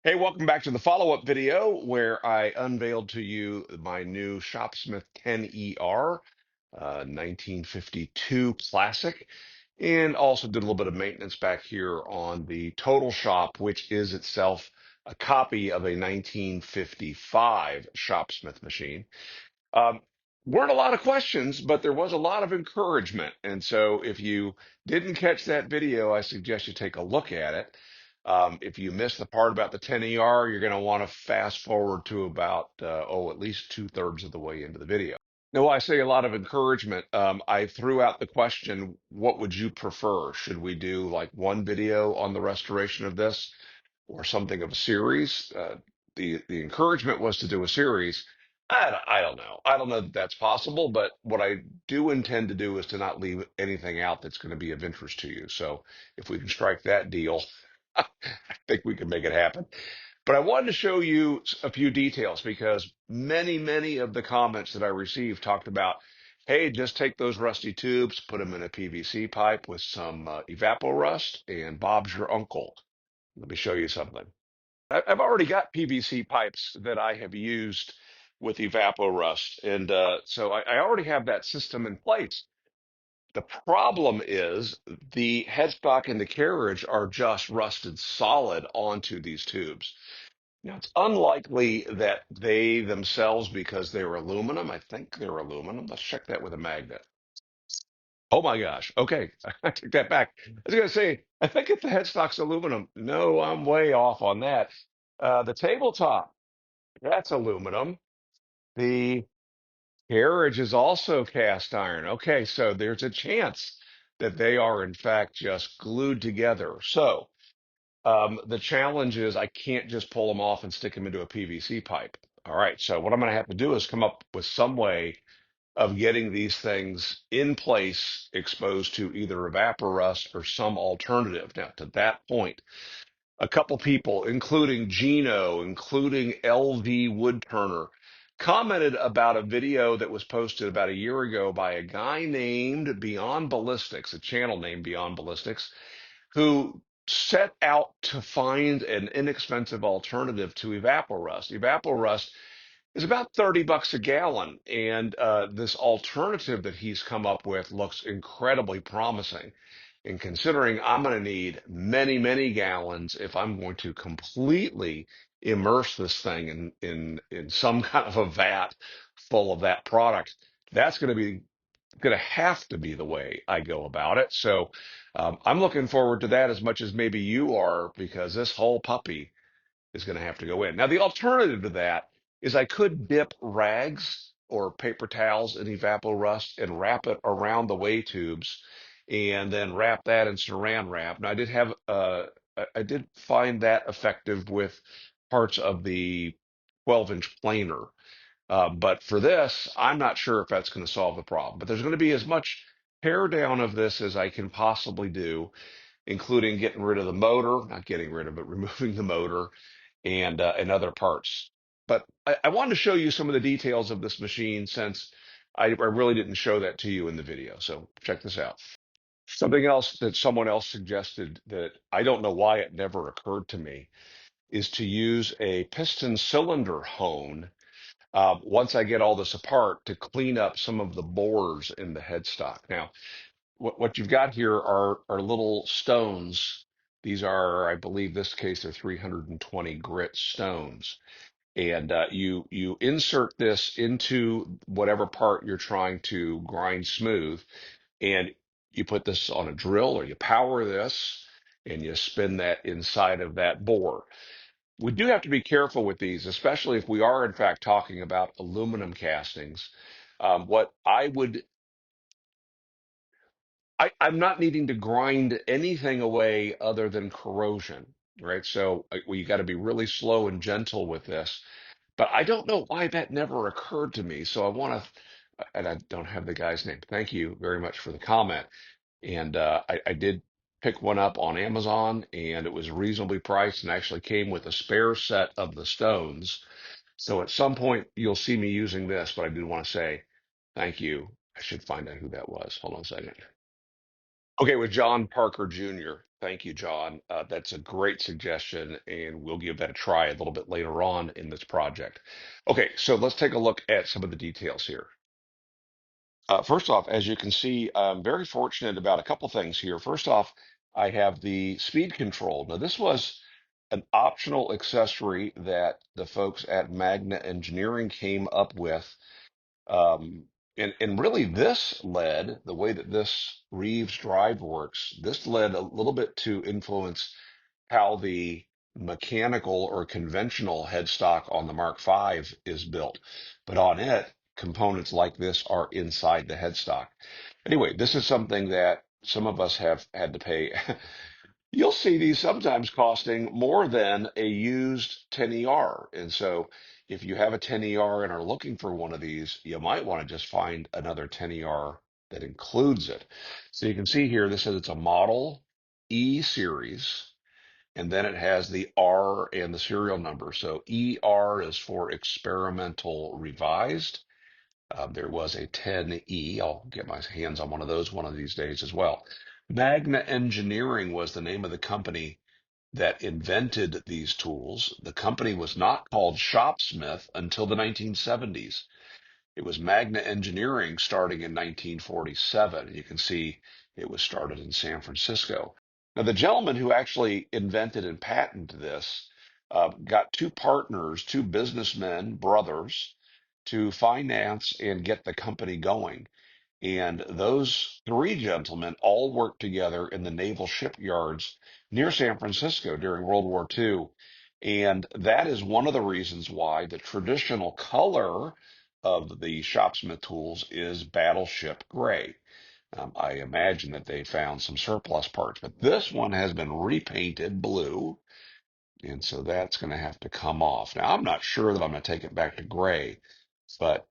Hey, welcome back to the follow-up video where I unveiled to you my new Shopsmith 10ER, 1952 classic, and also did a little bit of maintenance back here on the Total Shop, which is itself a copy of a 1955 Shopsmith machine. Um, weren't a lot of questions, but there was a lot of encouragement. And so if you didn't catch that video, I suggest you take a look at it. If you missed the part about the 10ER, you're going to want to fast forward to about, at least two-thirds of the way into the video. Now, while I say a lot of encouragement, I threw out the question, what would you prefer? Should we do like one video on the restoration of this or something of a series? The encouragement was to do a series. I don't know. I don't know that that's possible, but what I do intend to do is to not leave anything out that's going to be of interest to you. So if we can strike that deal, I think we can make it happen. But I wanted to show you a few details because many of the comments that I received talked about, hey, just take those rusty tubes, put them in a PVC pipe with some evaporust, and Bob's your uncle. Let me show you something. I've already got PVC pipes that I have used with evaporust, and so I already have that system in place. The problem is the headstock and the carriage are just rusted solid onto these tubes. Now, it's unlikely that they themselves, because they're aluminum, I think they're aluminum. Let's check that with a magnet. Oh my gosh. Okay. I take that back. I was going to say, I think if the headstock's aluminum, no, I'm way off on that. The tabletop, that's aluminum. The carriage is also cast iron. Okay, so there's a chance that they are in fact just glued together. So the challenge is I can't just pull them off and stick them into a PVC pipe. All right, so what I'm going to have to do is come up with some way of getting these things in place, exposed to either evaporust or some alternative. Now, to that point, a couple people, including Gino, including LV Woodturner, commented about a video that was posted about a year ago by a guy named Beyond Ballistics, a channel named Beyond Ballistics, who set out to find an inexpensive alternative to evaporust. Evaporust is about 30 bucks a gallon, and this alternative that he's come up with looks incredibly promising. And considering I'm going to need many gallons if I'm going to completely immerse this thing in some kind of a vat full of that product, that's going to have to be the way I go about it. So I'm looking forward to that as much as maybe you are, because this whole puppy is going to have to go in. Now, the alternative to that is I could dip rags or paper towels in evaporust and wrap it around the way tubes and then wrap that in saran wrap. Now, I did find that effective with parts of the 12-inch planer. But for this, I'm not sure if that's going to solve the problem. But there's going to be as much tear down of this as I can possibly do, including getting rid of the motor, not getting rid of it, removing the motor and other parts. But I wanted to show you some of the details of this machine since I really didn't show that to you in the video. So check this out. Something else that someone else suggested that I don't know why it never occurred to me is to use a piston cylinder hone once I get all this apart to clean up some of the bores in the headstock. Now, what you've got here are little stones. These are, I believe, this case, they're 320 grit stones. And you insert this into whatever part you're trying to grind smooth, and you put this on a drill or you power this, and you spin that inside of that bore. We do have to be careful with these, especially if we are in fact talking about aluminum castings. What I would I'm not needing to grind anything away other than corrosion, right? So we got to be really slow and gentle with this. But I don't know why that never occurred to me. So I want to, and I don't have the guy's name. Thank you very much for the comment. And I did pick one up on Amazon, and it was reasonably priced and actually came with a spare set of the stones. So at some point you'll see me using this, but I did want to say thank you. I should find out who that was. Hold on a second. Okay, with John Parker Jr. Thank you, John. That's a great suggestion, and we'll give that a try a little bit later on in this project. Okay, so let's take a look at some of the details here. First off, as you can see, I'm very fortunate about a couple things here. First off, I have the speed control. Now, this was an optional accessory that the folks at Magna Engineering came up with. And really, this led the way that this Reeves drive works. This led a little bit to influence how the mechanical or conventional headstock on the Mark V is built. But on it, components like this are inside the headstock. Anyway, this is something that some of us have had to pay. You'll see these sometimes costing more than a used 10ER. And so if you have a 10ER and are looking for one of these, you might want to just find another 10ER that includes it. So you can see here, this says it's a Model E series, and then it has the R and the serial number. So ER is for experimental revised. There was a 10E. I'll get my hands on one of those one of these days as well. Magna Engineering was the name of the company that invented these tools. The company was not called Shopsmith until the 1970s. It was Magna Engineering starting in 1947. You can see it was started in San Francisco. Now, the gentleman who actually invented and patented this got two partners, two businessmen, brothers, to finance and get the company going. And those three gentlemen all worked together in the naval shipyards near San Francisco during World War II. And that is one of the reasons why the traditional color of the Shopsmith tools is battleship gray. I imagine that they found some surplus parts, but this one has been repainted blue, and so that's going to have to come off. Now, I'm not sure that I'm going to take it back to gray, but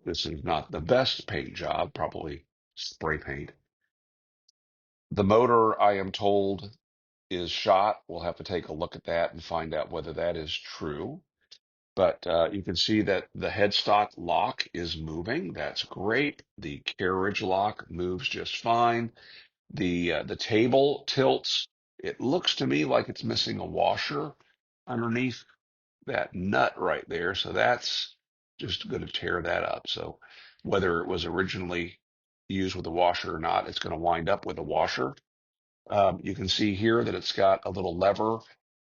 this is not the best paint job, probably spray paint. The motor, I am told, is shot. We'll have to take a look at that and find out whether that is true. But you can see that the headstock lock is moving. That's great. The carriage lock moves just fine. The table tilts. It looks to me like it's missing a washer underneath that nut right there. So that's just going to tear that up. So whether it was originally used with a washer or not, it's going to wind up with a washer. You can see here that it's got a little lever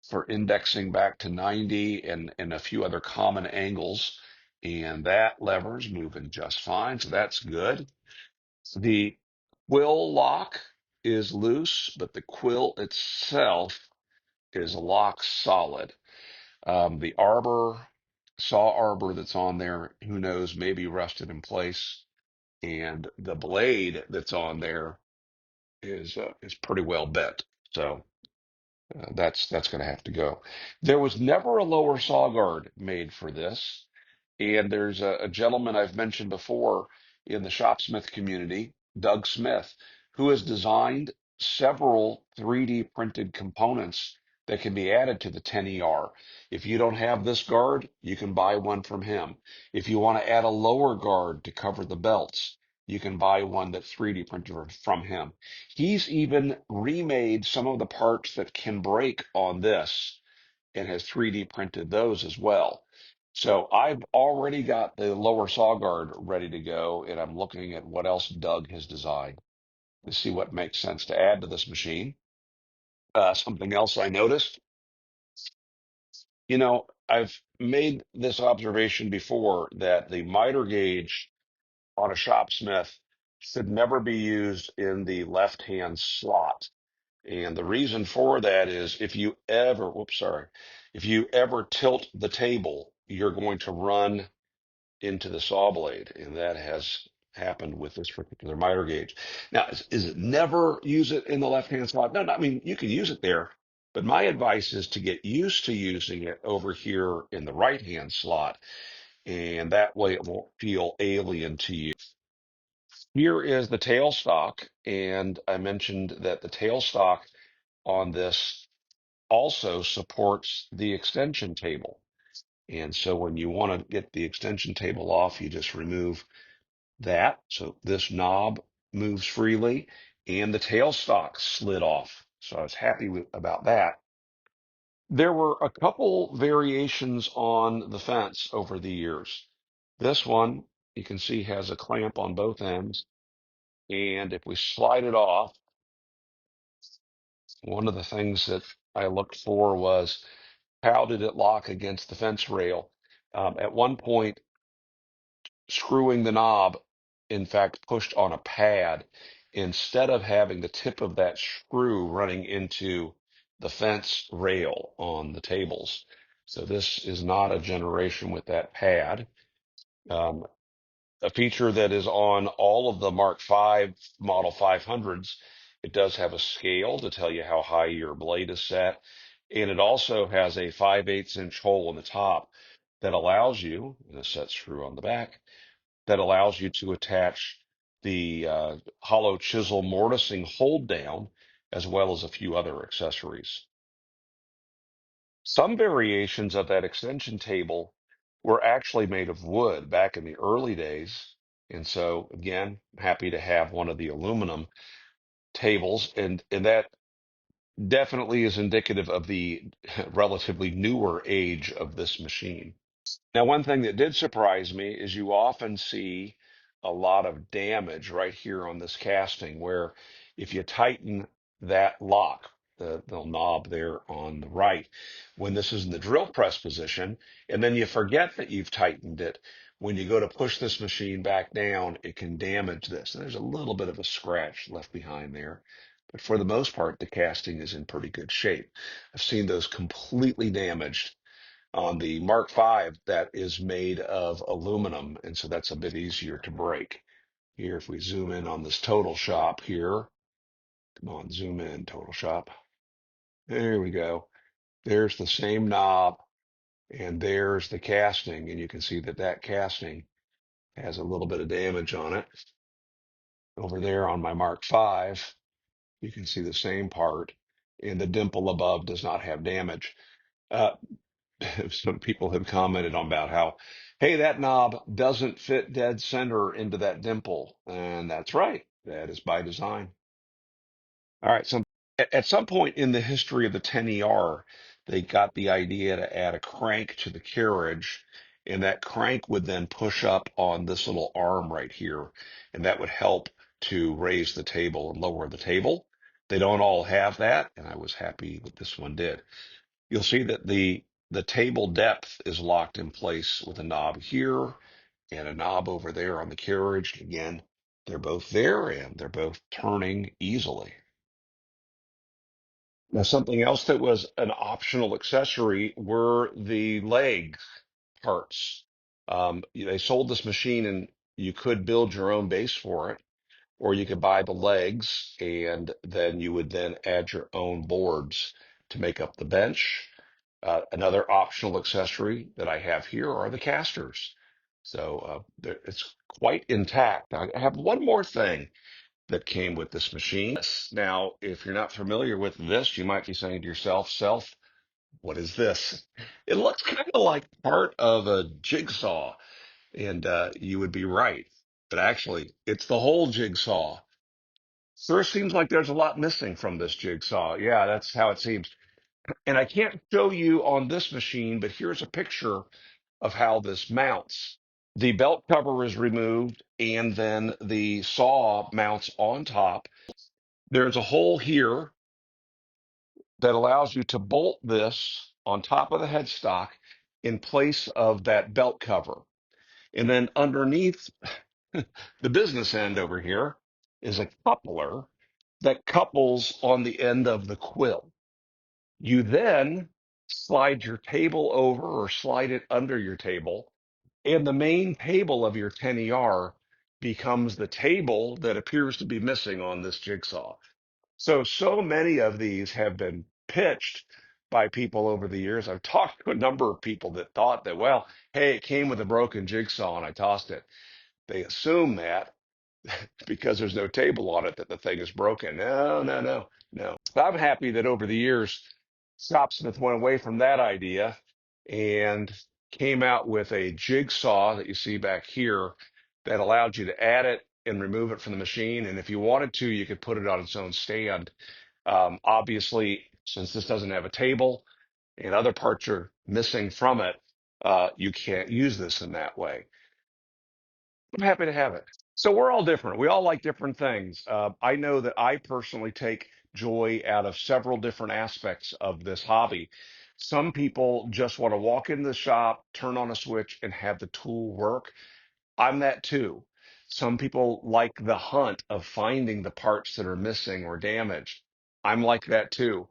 for indexing back to 90 and a few other common angles. And that lever's moving just fine. So that's good. The quill lock is loose, but the quill itself is lock solid. The arbor, saw arbor that's on there, who knows, maybe rusted in place. And the blade that's on there is pretty well bent. So that's going to have to go. There was never a lower saw guard made for this. And there's a gentleman I've mentioned before in the shopsmith community, Doug Smith, who has designed several 3D printed components that can be added to the 10ER. If you don't have this guard, you can buy one from him. If you want to add a lower guard to cover the belts, you can buy one that's 3D printed from him. He's even remade some of the parts that can break on this and has 3D printed those as well. So I've already got the lower saw guard ready to go, and I'm looking at what else Doug has designed to see what makes sense to add to this machine. Something else I noticed, I've made this observation before that the miter gauge on a shopsmith should never be used in the left-hand slot. And the reason for that is if you ever, whoops, sorry, if you ever tilt the table, you're going to run into the saw blade. And that has happened with this particular miter gauge. Now, is it never use it in the left-hand slot? No, I mean, you can use it there, but my advice is to get used to using it over here in the right-hand slot. And that way it won't feel alien to you. Here is the tailstock, and I mentioned that the tailstock on this also supports the extension table. And so when you want to get the extension table off, you just remove that. So this knob moves freely. and the tailstock slid off. So I was happy about that. There were a couple variations on the fence over the years. This one, you can see, has a clamp on both ends. And if we slide it off, one of the things that I looked for was how did it lock against the fence rail? At one point, screwing the knob, in fact, pushed on a pad instead of having the tip of that screw running into the fence rail on the tables. So this is not a generation with that pad. Um, a feature that is on all of the Mark V Model 500s. It does have a scale to tell you how high your blade is set. And it also has a 5/8 inch hole in the top that allows you, and a set screw on the back, that allows you to attach the hollow chisel mortising hold down, as well as a few other accessories. Some variations of that extension table were actually made of wood back in the early days. And so, again, happy to have one of the aluminum tables. And that definitely is indicative of the relatively newer age of this machine. Now, one thing that did surprise me is you often see a lot of damage right here on this casting, where if you tighten that lock, the knob there on the right, when this is in the drill press position, and then you forget that you've tightened it, when you go to push this machine back down, it can damage this. And there's a little bit of a scratch left behind there. But for the most part, the casting is in pretty good shape. I've seen those completely damaged on the Mark V that is made of aluminum, and so that's a bit easier to break. Here, if we zoom in on this total shop here, come on, zoom in, total shop. There we go. There's the same knob, and there's the casting, and you can see that that casting has a little bit of damage on it. Over there on my Mark V, you can see the same part, and the dimple above does not have damage. Uh, some people have commented on about how, hey, that knob doesn't fit dead center into that dimple. And that's right. That is by design. All right. So at some point in the history of the 10ER, they got the idea to add a crank to the carriage, and that crank would then push up on this little arm right here, and that would help to raise the table and lower the table. They don't all have that, and I was happy that this one did. You'll see that the table depth is locked in place with a knob here and a knob over there on the carriage. Again, they're both there and they're both turning easily. Now, something else that was an optional accessory were the leg parts. They sold this machine and you could build your own base for it, or you could buy the legs and then you would then add your own boards to make up the bench. Another optional accessory that I have here are the casters. So it's quite intact. I have one more thing that came with this machine. Now, if you're not familiar with this, you might be saying to yourself, Self, what is this? It looks kind of like part of a jigsaw, and you would be right. But actually, it's the whole jigsaw. Sure seems like there's a lot missing from this jigsaw. Yeah, that's how it seems. And I can't show you on this machine, but here's a picture of how this mounts. The belt cover is removed, and then the saw mounts on top. There's a hole here that allows you to bolt this on top of the headstock in place of that belt cover. And then underneath the business end over here is a coupler that couples on the end of the quill. You then slide your table over or slide it under your table, and the main table of your 10ER becomes the table that appears to be missing on this jigsaw. So many of these have been pitched by people over the years. I've talked to a number of people that thought that, well, hey, it came with a broken jigsaw and I tossed it. They assume that because there's no table on it that the thing is broken. No, no, no, no. I'm happy that over the years, Shopsmith went away from that idea and came out with a jigsaw that you see back here that allowed you to add it and remove it from the machine. And if you wanted to, you could put it on its own stand. Obviously, since this doesn't have a table and other parts are missing from it, you can't use this in that way. I'm happy to have it. So we're all different. We all like different things. I know that I personally take joy out of several different aspects of this hobby. Some people just want to walk in the shop, turn on a switch, and have the tool work. I'm that too. Some people like the hunt of finding the parts that are missing or damaged. I'm like that too.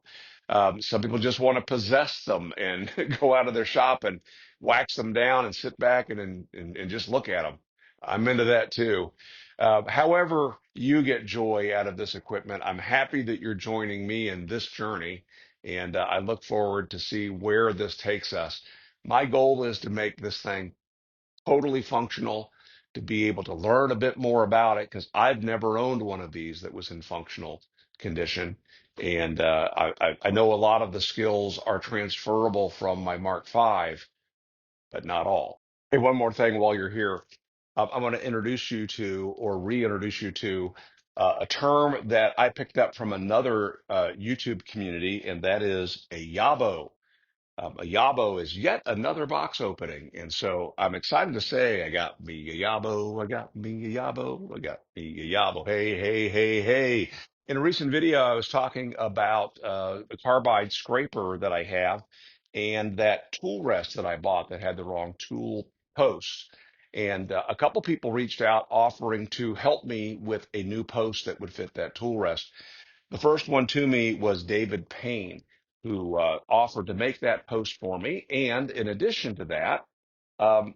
Some people just want to possess them and go out of their shop and wax them down and sit back and just look at them. I'm into that too. However, you get joy out of this equipment. I'm happy that you're joining me in this journey, and I look forward to see where this takes us. My goal is to make this thing totally functional, to be able to learn a bit more about it because I've never owned one of these that was in functional condition. And I know a lot of the skills are transferable from my Mark V, but not all. Hey, one more thing while you're here. I want to introduce you to or reintroduce you to a term that I picked up from another YouTube community, and that is a YABO. A Yabo is yet another box opening. And so I'm excited to say I got me a Yabo, I got me a Yabo, I got me a Yabo. Hey, hey, hey, hey. In a recent video, I was talking about the carbide scraper that I have and that tool rest that I bought that had the wrong tool posts. And a couple people reached out offering to help me with a new post that would fit that tool rest. The first one to me was David Payne, who offered to make that post for me. And in addition to that, um,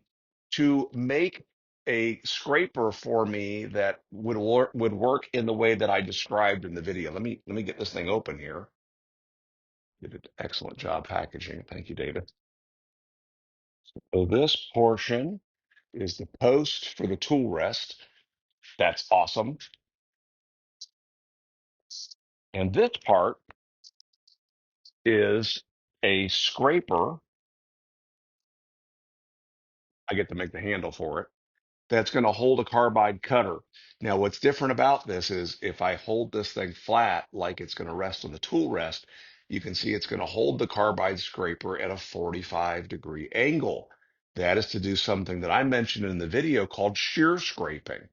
to make a scraper for me that would work in the way that I described in the video. Let me get this thing open here. Did an excellent job packaging. Thank you, David. So this portion is the post for the tool rest. That's awesome. And this part is a scraper. I get to make the handle for it. That's going to hold a carbide cutter. Now, what's different about this is if I hold this thing flat, like it's going to rest on the tool rest, you can see it's going to hold the carbide scraper at a 45-degree angle. That is to do something that I mentioned in the video called shear scraping.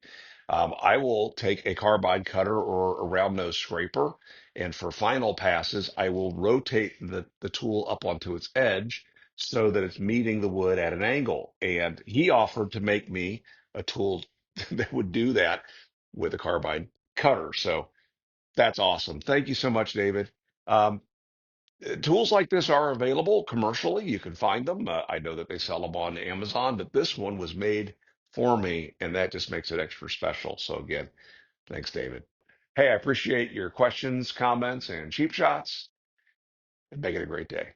I will take a carbide cutter or a round nose scraper, and for final passes, I will rotate the tool up onto its edge so that it's meeting the wood at an angle. And he offered to make me a tool that would do that with a carbide cutter. So that's awesome. Thank you so much, David. Um, Tools like this are available commercially. You can find them. I know that they sell them on Amazon, but this one was made for me, and that just makes it extra special. So again, thanks, David. Hey, I appreciate your questions, comments, and cheap shots, and make it a great day.